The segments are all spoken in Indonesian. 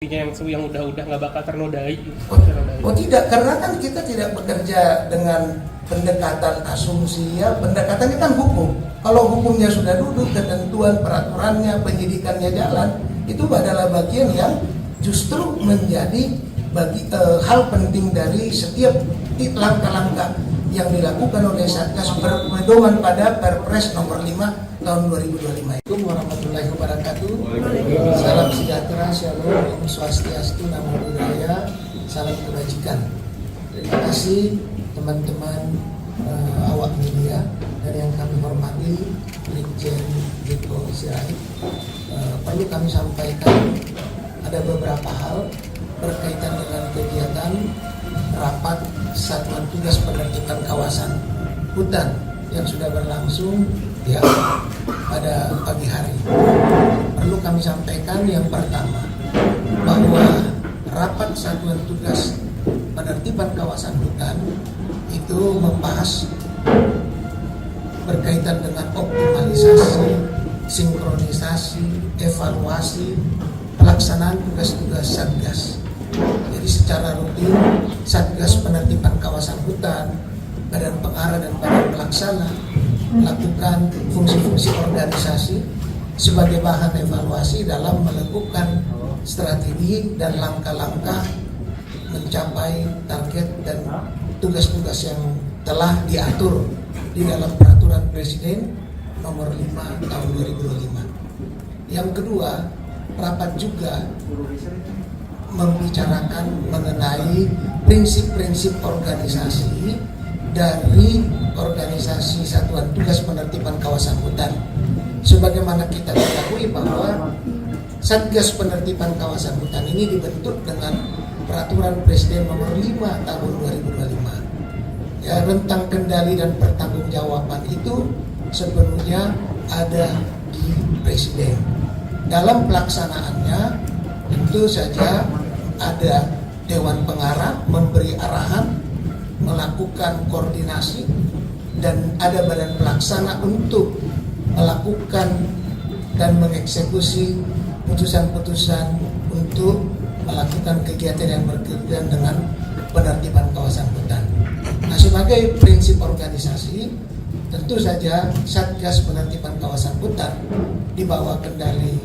yang udah nggak bakal ternodai. Oh tidak, karena kan kita tidak bekerja dengan pendekatan asumsi ya, pendekatannya kan hukum. Kalau hukumnya sudah duduk, ketentuan peraturannya, penyidikannya jalan, itu adalah bagian yang justru menjadi hal penting dari setiap langkah-langkah yang dilakukan oleh Satgas berpedoman pada Perpres nomor 5 tahun 2025. Assalamualaikum warahmatullahi wabarakatuh. Salam sejahtera, shalom, om swastiastu, namo buddhaya, salam kebajikan. Terima kasih teman-teman awak media dan yang kami hormati Brigjen Joko Sirait. Perlu kami sampaikan ada beberapa hal berkaitan dengan kegiatan rapat Satuan Tugas Penertiban Kawasan Hutan yang sudah berlangsung ya pada pagi hari. Perlu kami sampaikan yang pertama bahwa rapat Satuan Tugas Penertiban Kawasan Hutan itu membahas berkaitan dengan optimalisasi, sinkronisasi, evaluasi pelaksanaan tugas-tugas Satgas. Jadi secara rutin Satgas Penertiban Kawasan Hutan, Badan Pengarah dan Badan Pelaksana melakukan fungsi-fungsi organisasi sebagai bahan evaluasi dalam melakukan strategi dan langkah-langkah mencapai target dan tugas-tugas yang telah diatur di dalam Peraturan Presiden nomor 5 tahun 2025. Yang kedua, rapat juga membicarakan mengenai prinsip-prinsip organisasi dari organisasi Satuan Tugas Penertiban Kawasan Hutan. Sebagaimana kita ketahui bahwa Satgas Penertiban Kawasan Hutan ini dibentuk dengan Peraturan Presiden nomor 5 tahun 2025. Ya, rentang kendali dan pertanggungjawaban itu sepenuhnya ada di Presiden. Dalam pelaksanaannya tentu saja ada Dewan Pengarah memberi arahan, melakukan koordinasi, dan ada Badan Pelaksana untuk melakukan dan mengeksekusi putusan-putusan untuk melakukan kegiatan yang berkaitan dengan penertiban kawasan hutan. Nah, sebagai prinsip organisasi, tentu saja Satgas Penertiban Kawasan Hutan di bawah kendali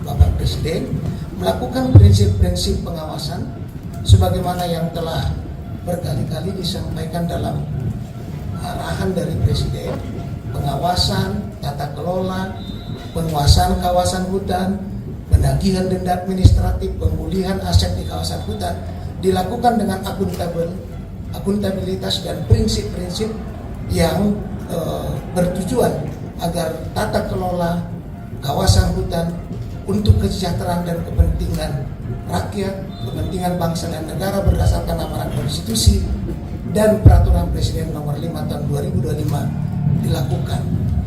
Bapak Presiden melakukan prinsip-prinsip pengawasan sebagaimana yang telah berkali-kali disampaikan dalam arahan dari Presiden, pengawasan, tata kelola, penguasaan kawasan hutan, penagihan denda administratif, pemulihan aset di kawasan hutan dilakukan dengan akuntabilitas dan prinsip-prinsip yang bertujuan agar tata kelola kawasan hutan untuk kesejahteraan dan kepentingan rakyat, kepentingan bangsa dan negara berdasarkan amanat konstitusi dan Peraturan Presiden nomor 5 tahun 2025 dilakukan.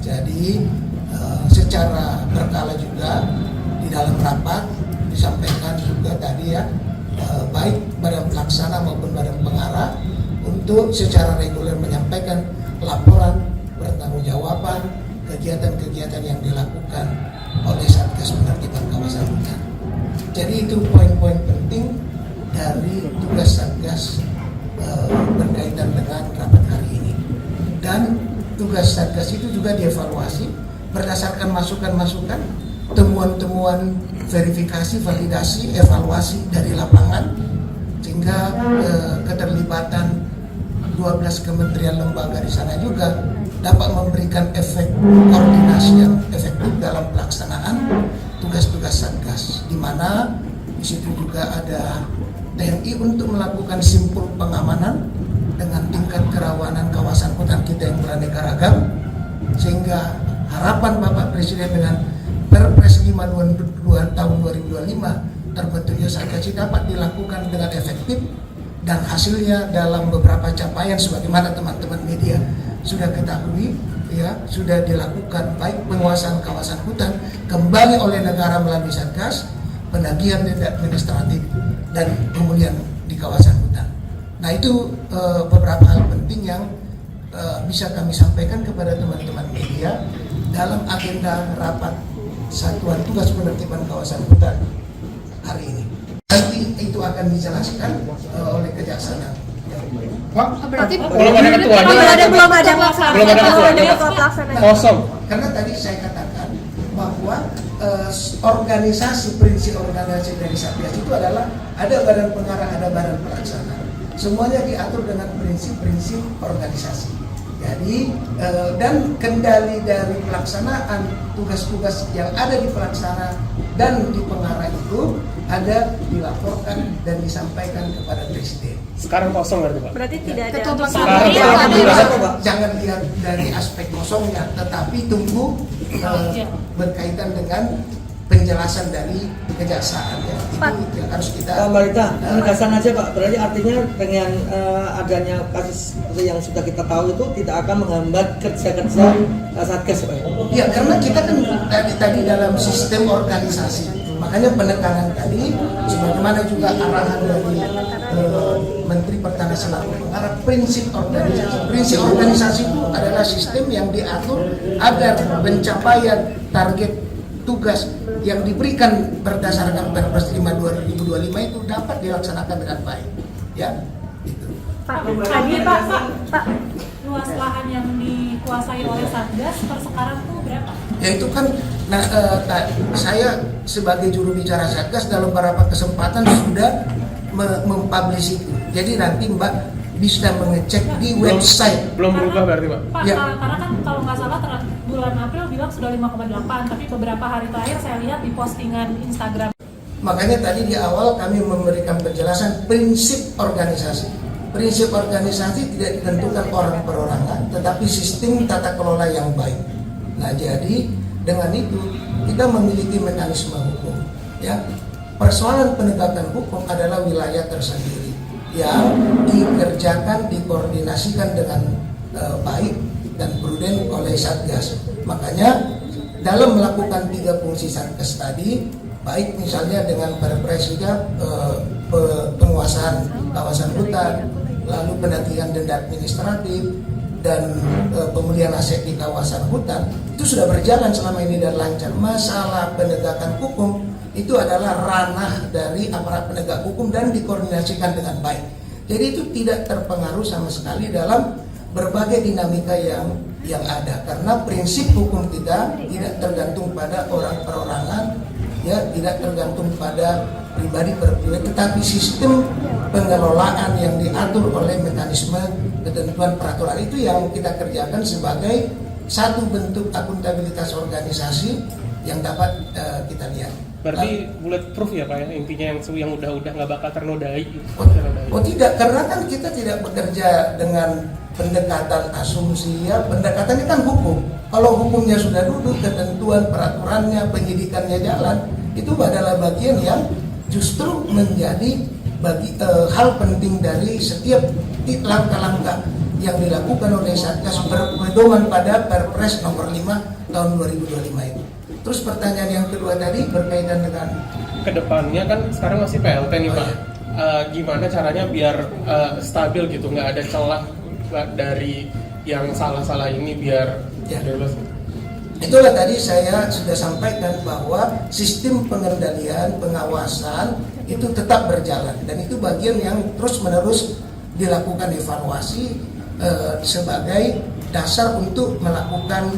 Jadi secara berkala juga di dalam rapat disampaikan juga tadi ya, baik Badan Pelaksana maupun Badan Pengarah untuk secara reguler menyampaikan laporan pertanggungjawaban kegiatan-kegiatan yang dilakukan oleh Satgas Penertiban Kawasan Hutan. Jadi itu poin-poin penting dari tugas Satgas berkaitan dengan rapat hari ini. Dan tugas Satgas itu juga dievaluasi berdasarkan masukan-masukan, temuan-temuan, verifikasi, validasi, evaluasi dari lapangan, sehingga keterlibatan 12 kementerian lembaga di sana juga dapat memberikan efek koordinasi yang efektif dalam pelaksanaan tugas-tugas Satgas, di mana di situ juga ada TNI untuk melakukan simpul pengamanan dengan tingkat kerawanan kawasan hutan kita yang beraneka ragam, sehingga harapan Bapak Presiden dengan Perpres 5 tahun 2025 terbentuknya Satgas dapat dilakukan dengan efektif dan hasilnya dalam beberapa capaian sebagaimana teman-teman media sudah ketahui ya, sudah dilakukan baik penguasaan kawasan hutan kembali oleh negara melalui Satgas, penagihan denda administratif dan pemulihan di kawasan hutan. Nah, itu beberapa hal penting yang bisa kami sampaikan kepada teman-teman media dalam agenda rapat Satuan Tugas Penertiban Kawasan Hutan hari ini. Nanti itu akan dijelaskan oleh kejaksaan. Pak, Berarti belum ada ketuanya. belum ada pelaksana. Belum ada ketuanya. ketua pelaksana. Kosong. Karena tadi saya katakan bahwa organisasi, prinsip organisasi dari Satgas itu adalah ada badan pengarah, ada badan pelaksana. Semuanya diatur dengan prinsip-prinsip organisasi. Jadi dan kendali dari pelaksanaan tugas-tugas yang ada di pelaksana dan di pengarah itu ada dilaporkan dan disampaikan kepada Presiden. Sekarang kosong berarti Pak. Berarti tidak ada. Ketua pelaksana Sekarang tidak Pak, ada. Jangan lihat dari aspek kosongnya, tetapi tunggu berkaitan dengan penjelasan dari kejaksaan ya. Itu yang harus kita. Pak Marita, penegasan aja Pak. Berarti artinya dengan adanya kasus seperti yang sudah kita tahu itu tidak akan menghambat kerja-kerja Satgas Pak. Ya karena kita kan tadi dalam sistem organisasi. Makanya penekanan tadi, sebagaimana juga arahan dari Menteri Pertahanan selaku pengarah prinsip organisasi. Prinsip organisasi itu adalah sistem yang diatur agar pencapaian target tugas yang diberikan berdasarkan Perpres 5 2025 itu dapat dilaksanakan dengan baik. Ya, gitu. Pak, Pak, luas lahan yang dikuasai oleh Satgas per sekarang tuh berapa? Ya itu kan, saya sebagai juru bicara Satgas dalam beberapa kesempatan sudah mempublish itu. Jadi nanti Mbak bisa mengecek di website. Belum berubah berarti Pak. Pak, Ya. karena kan kalau nggak salah bulan April bilang sudah 5,8, tapi beberapa hari terakhir saya lihat di postingan Instagram. Makanya tadi di awal kami memberikan penjelasan prinsip organisasi. Prinsip organisasi tidak ditentukan orang perorangan, tetapi sistem tata kelola yang baik. Nah, jadi dengan itu kita memiliki mekanisme hukum. Ya, persoalan penegakan hukum adalah wilayah tersendiri yang dikerjakan, dikoordinasikan dengan baik dan prudent oleh Satgas. Makanya dalam melakukan 3 fungsi Satgas tadi, baik misalnya dengan Perpres juga penguasaan kawasan hutan, lalu pendakian denda administratif dan pemulihan aset di kawasan hutan itu sudah berjalan selama ini dan lancar. Masalah penegakan hukum itu adalah ranah dari aparat penegak hukum dan dikoordinasikan dengan baik. Jadi itu tidak terpengaruh sama sekali dalam berbagai dinamika yang ada, karena prinsip hukum kita tidak tergantung pada orang perorangan, ya, tidak tergantung pada pribadi per pribadi, tetapi sistem pengelolaan yang diatur oleh mekanisme ketentuan peraturan itu yang kita kerjakan sebagai satu bentuk akuntabilitas organisasi yang dapat kita lihat. Berarti bulletproof ya Pak ya, intinya yang udah nggak bakal ternodai. Oh tidak, karena kan kita tidak bekerja dengan pendekatan asumsi ya, pendekatannya kan hukum. Kalau hukumnya sudah duduk, ketentuan peraturannya, penyidikannya jalan, itu adalah bagian yang justru menjadi hal penting dari setiap langkah-langkah yang dilakukan oleh Satgas berpedoman pada Perpres nomor 5 tahun 2025 itu. Terus pertanyaan yang kedua tadi berkaitan dengan Kedepannya kan sekarang masih PLT nih Oh, Pak. Gimana caranya biar stabil gitu, nggak ada celah dari yang salah-salah ini biar Ya. bebas. Itulah tadi saya sudah sampaikan bahwa sistem pengendalian, pengawasan itu tetap berjalan dan itu bagian yang terus-menerus dilakukan evaluasi sebagai dasar untuk melakukan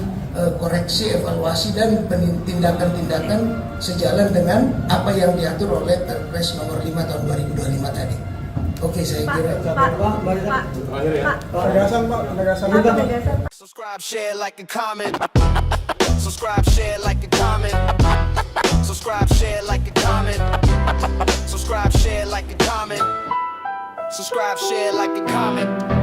koreksi, evaluasi dan tindakan-tindakan sejalan dengan apa yang diatur oleh Perpres nomor 5 tahun 2025 tadi. Oke, saya kira Pak Marita. Terakhir ya. Penegasan Pak, penegasan. Subscribe, share, like, and comment. Subscribe, share, like, and comment. Subscribe, share, like, and comment. Subscribe, share, like, and comment. Subscribe, share, like, and comment.